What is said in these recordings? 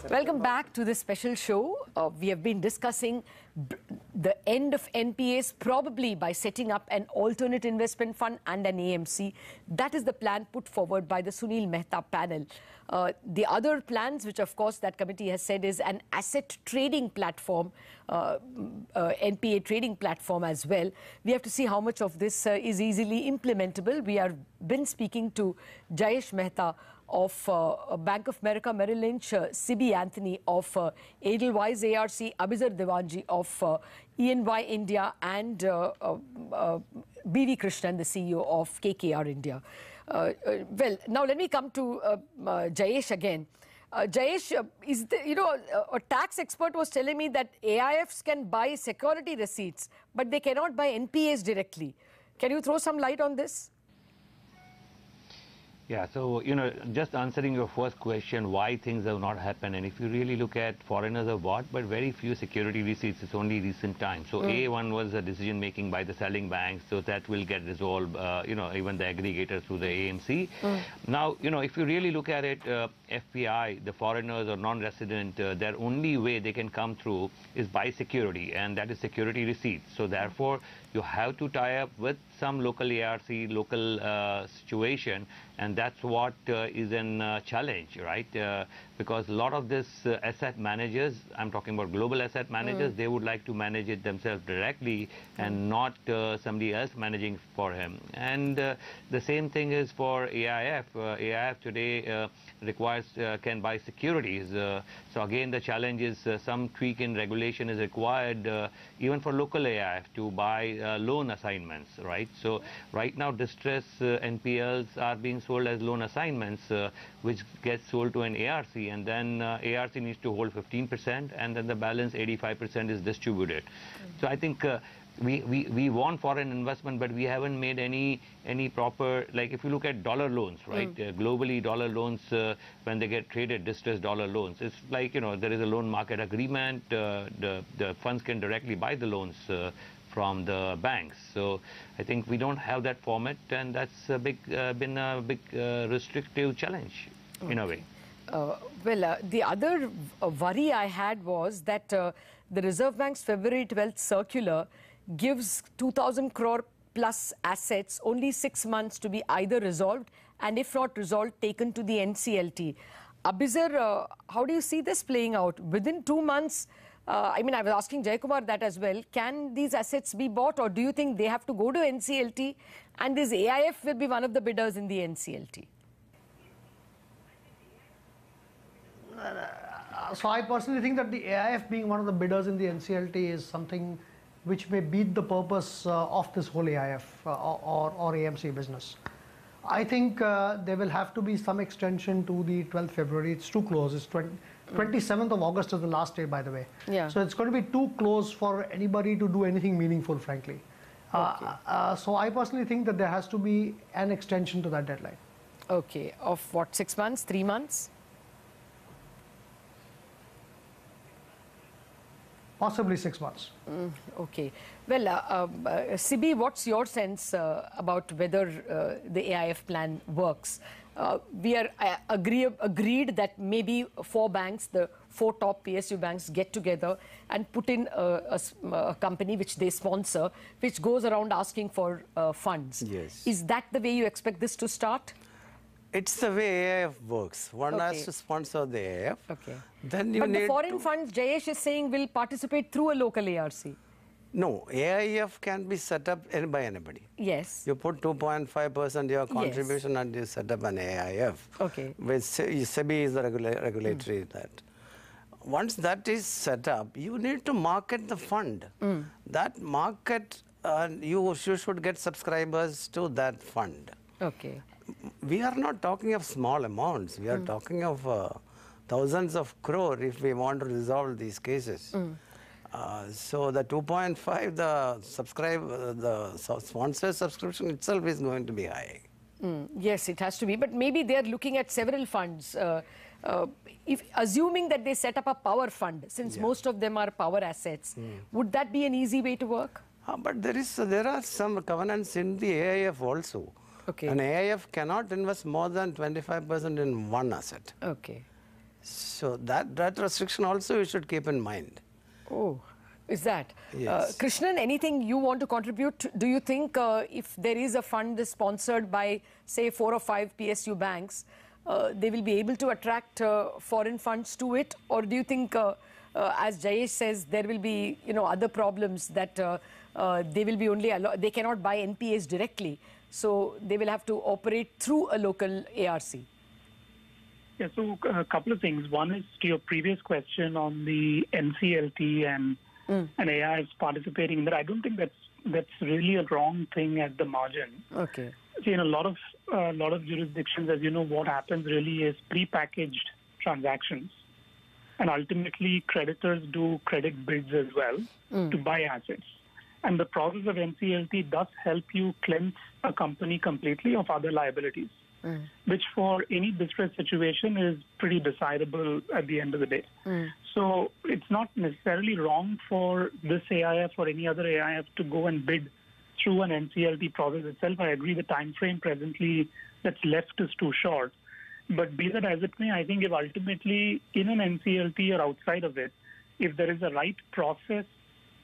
Welcome back to this special show. We have been discussing the end of NPAs, probably by setting up an alternate investment fund and an AMC. That is the plan put forward by the Sunil Mehta panel. The other plans, which of course that committee has said is an asset trading platform, NPA trading platform as well. We have to see how much of this is easily implementable. We have been speaking to Jayesh Mehta of Bank of America Merrill Lynch, Sibi Anthony of Edelweiss ARC, Abhizar Devanji of ENY India, and BV Krishnan, the CEO of KKR India. Well, now let me come to Jayesh again. Jayesh, a tax expert was telling me that AIFs can buy security receipts, but they cannot buy NPAs directly. Can you throw some light on this? Yeah, so, just answering your first question, why things have not happened, and if you really look at foreigners have bought, but very few security receipts, it's only recent times. So one was a decision making by the selling banks, so that will get resolved, even the aggregator through the AMC. Now, if you really look at it, FPI, the foreigners or non-resident, their only way they can come through is by security, and that is security receipts. So therefore, you have to tie up with some local ARC, local situation, and that's what is a challenge, right? Because a lot of this asset managers, I'm talking about global asset managers, they would like to manage it themselves directly and not somebody else managing for him. And the same thing is for AIF. AIF today requires, can buy securities. So again, the challenge is some tweak in regulation is required even for local AIF to buy loan assignments, right? So right now, distress NPLs are being sold as loan assignments, which gets sold to an ARC, and then ARC needs to hold 15%, and then the balance 85% is distributed. So I think we want foreign investment, but we haven't made any proper, like if you look at dollar loans, right? Globally, dollar loans, when they get traded, distressed dollar loans, it's like, there is a loan market agreement, the funds can directly buy the loans from the banks. So I think we don't have that format, and that's been a big restrictive challenge in a way. The other worry I had was that the Reserve Bank's February 12th circular gives 2,000 crore plus assets only 6 months to be either resolved, and if not resolved, taken to the NCLT. Abhizar, how do you see this playing out? Within 2 months, I was asking Jayakumar that as well. Can these assets be bought, or do you think they have to go to NCLT and this AIF will be one of the bidders in the NCLT? So I personally think that the AIF being one of the bidders in the NCLT is something which may beat the purpose of this whole AIF or AMC business. I think there will have to be some extension to the 12th February. It's too close. It's 27th of August is the last day, by the way. Yeah. So it's going to be too close for anybody to do anything meaningful, frankly. So I personally think that there has to be an extension to that deadline. Okay. Of what, 6 months, 3 months? Possibly 6 months. Okay. Well, Sibi, what's your sense about whether the AIF plan works? We are agreed that maybe 4 banks, the 4 top PSU banks, get together and put in a company which they sponsor, which goes around asking for funds. Yes. Is that the way you expect this to start? It's the way AIF works. One has to sponsor the AIF. Okay. Then you but need the foreign funds, Jayesh is saying, will participate through a local ARC. No, AIF can be set up by anybody. Yes. You put 2.5% your contribution and you set up an AIF. Okay. Which SEBI is the regulatory that. Once that is set up, you need to market the fund. That market, you should get subscribers to that fund. Okay. We are not talking of small amounts. We are talking of thousands of crore if we want to resolve these cases. So the 2.5, the sponsor subscription itself is going to be high. Yes, it has to be. But maybe they are looking at several funds. Assuming that they set up a power fund, since most of them are power assets, would that be an easy way to work? But there are some covenants in the AIF also. Okay. An AIF cannot invest more than 25% in one asset. Okay. So that restriction also you should keep in mind. Oh, is that? Yes. Krishnan, anything you want to contribute? Do you think if there is a fund sponsored by, say, 4 or 5 PSU banks, they will be able to attract foreign funds to it? Or do you think, as Jayesh says, there will be, other problems that they will be they cannot buy NPAs directly, so they will have to operate through a local ARC? Yeah, so a couple of things. One is to your previous question on the NCLT and AIFs participating in that. I don't think that's really a wrong thing at the margin. Okay. See, in a lot of jurisdictions, as you know, what happens really is pre-packaged transactions, and ultimately creditors do credit bids as well to buy assets. And the process of NCLT does help you cleanse a company completely of other liabilities, which for any distress situation is pretty decidable at the end of the day. So it's not necessarily wrong for this AIF or any other AIF to go and bid through an NCLT process itself. I agree the time frame presently that's left is too short. But be that as it may, I think if ultimately in an NCLT or outside of it, if there is a right process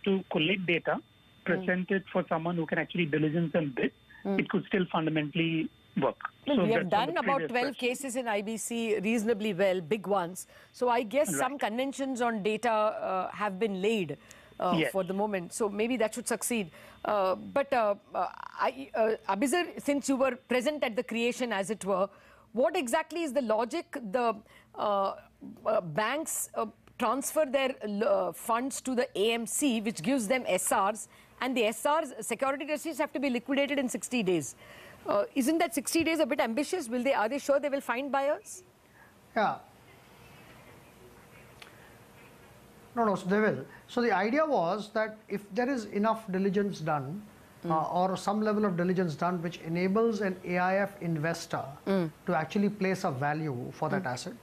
to collect data, present it for someone who can actually diligence and bid, it could still fundamentally work. So we have done about 12 cases in IBC reasonably well, big ones. So I guess some conventions on data have been laid for the moment. So maybe that should succeed. But Abizar, since you were present at the creation, as it were, what exactly is the logic? The banks transfer their funds to the AMC, which gives them SRs, and the SRs, security receipts, have to be liquidated in 60 days. Isn't that 60 days a bit ambitious? Are they sure they will find buyers? Yeah. No, so they will. So the idea was that if there is enough diligence done, or some level of diligence done which enables an AIF investor to actually place a value for that asset,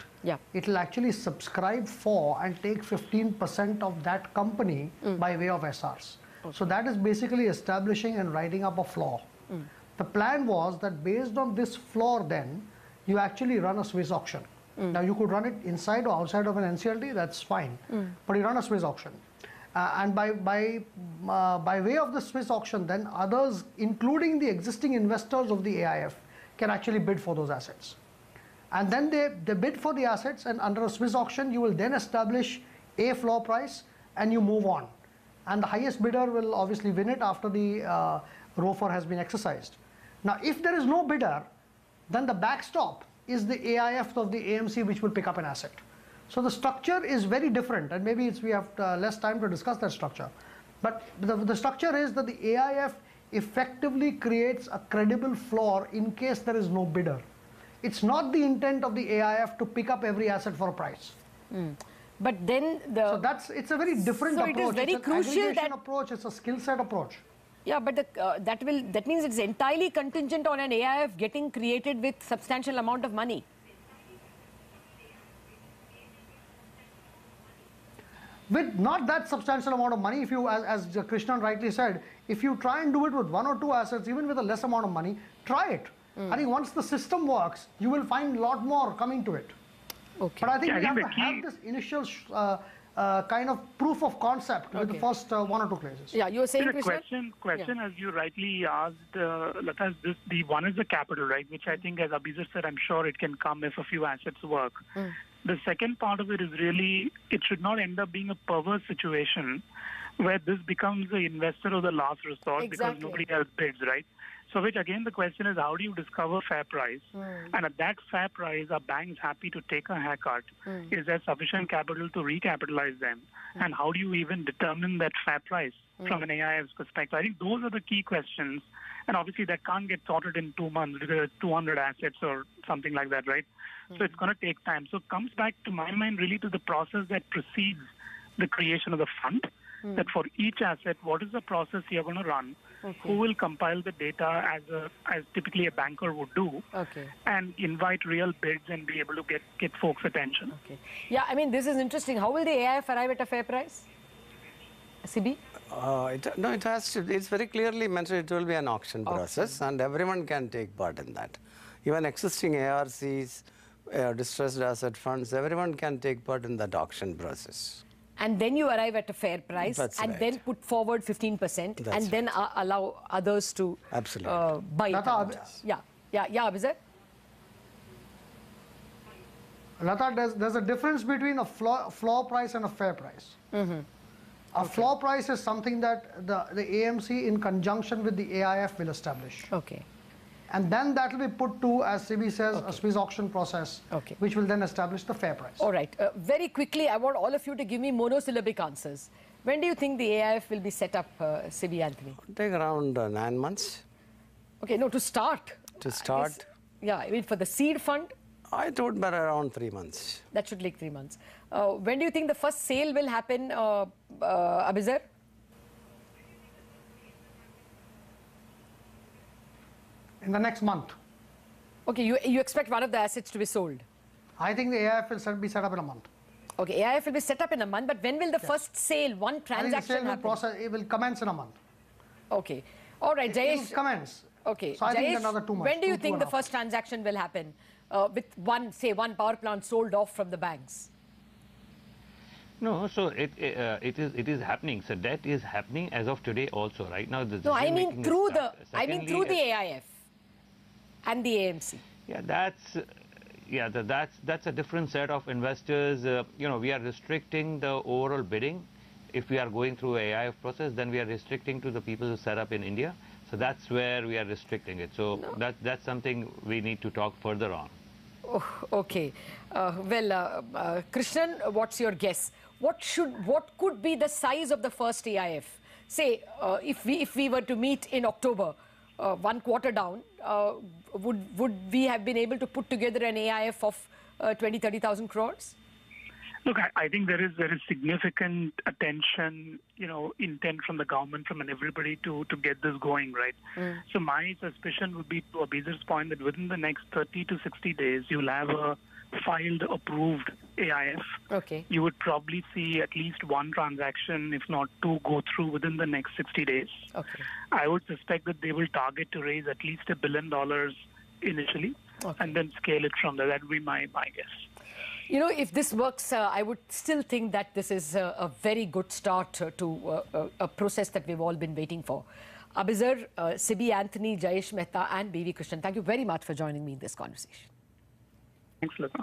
it will actually subscribe for and take 15% of that company by way of SRs. So that is basically establishing and writing up a floor. The plan was that based on this floor, then you actually run a Swiss auction. Now you could run it inside or outside of an NCLT, that's fine, but you run a Swiss auction. And by way of the Swiss auction, then others, including the existing investors of the AIF, can actually bid for those assets. And then they bid for the assets, and under a Swiss auction, you will then establish a floor price and you move on. And the highest bidder will obviously win it after the ROFR has been exercised. Now, if there is no bidder, then the backstop is the AIF of the AMC, which will pick up an asset. So the structure is very different, and maybe we have less time to discuss that structure. But the structure is that the AIF effectively creates a credible floor in case there is no bidder. It's not the intent of the AIF to pick up every asset for a price. But then it's a very different approach. It is very crucial that approach. It's a skill set approach. Yeah, but that means it's entirely contingent on an AIF getting created with substantial amount of money. With not that substantial amount of money, if you, as Krishnan rightly said, if you try and do it with 1 or 2 assets, even with a less amount of money, try it. I think once the system works, you will find a lot more coming to it. Okay. But I think we have to have this initial kind of proof of concept with the first 1 or 2 cases. Yeah, you were saying, Krishnan? Question, as you rightly asked, Latha, the one is the capital, right? Which I think, as Abizar said, I'm sure it can come if a few assets work. The second part of it is really, it should not end up being a perverse situation where this becomes the investor of the last resort because nobody else bids, right? So which again, the question is, how do you discover fair price? And at that fair price, are banks happy to take a haircut? Is there sufficient capital to recapitalize them? And how do you even determine that fair price from an AIF's perspective? I think those are the key questions. And obviously that can't get sorted in 2 months because it's 200 assets or something like that, right? So it's going to take time. So it comes back to my mind really to the process that precedes the creation of the fund, that for each asset, what is the process you're going to run? Who will compile the data as typically a banker would do, and invite real bids and be able to get folks' attention. Yeah, I mean, this is interesting. How will the AIF arrive at a fair price? CB? No, it has to. It's very clearly mentioned it will be an auction process, and everyone can take part in that. Even existing ARCs distressed asset funds, everyone can take part in that auction process. And then you arrive at a fair price. That's and right. then put forward 15%. That's and then allow others to Absolutely. buy it Latha, out. Yeah, Abhizar? Latha, there's a difference between a floor price and a fair price. A floor price is something that the AMC in conjunction with the AIF will establish. Okay. And then that will be put to, as SEBI says, a Swiss auction process, which will then establish the fair price. All right. Very quickly, I want all of you to give me monosyllabic answers. When do you think the AIF will be set up, SEBI, Anthony? Take around 9 months. Okay, no, to start. To start? Yeah, I mean, for the seed fund? I thought by around 3 months. That should take 3 months. When do you think the first sale will happen, Abhizar? In the next month. Okay, you expect one of the assets to be sold? I think the AIF will be set up in a month. Okay, AIF will be set up in a month, but when will the first sale, one transaction happen? It will commence in a month. Okay. All right, Jayesh. It will commence. Okay. So I think another 2 months. When do you think the first transaction will happen? With one power plant sold off from the banks? No, so it is happening. So that is happening as of today also. Right now, the no, I mean through the Secondly, AIF and the AMC. Yeah, that's a different set of investors. We are restricting the overall bidding. If we are going through AIF process, then we are restricting to the people who set up in India. So that's where we are restricting it. So that's something we need to talk further on. Oh, okay. Krishnan, what's your guess? What could be the size of the first AIF? Say, if we were to meet in October, 1 quarter down, would we have been able to put together an AIF of 20,000-30,000 crores? Look, I think there is significant attention, intent from the government, from everybody to get this going, right? So my suspicion would be, to Abhizar's point, that within the next 30 to 60 days, you'll have a filed, approved AIF. Okay. You would probably see at least one transaction, if not two, go through within the next 60 days. Okay. I would suspect that they will target to raise at least $1 billion initially, and then scale it from there. That would be my guess. If this works, I would still think that this is a very good start to a process that we've all been waiting for. Abhizar, SEBI, Anthony, Jayesh Mehta and B.V. Krishnan, thank you very much for joining me in this conversation. Thanks, Latha.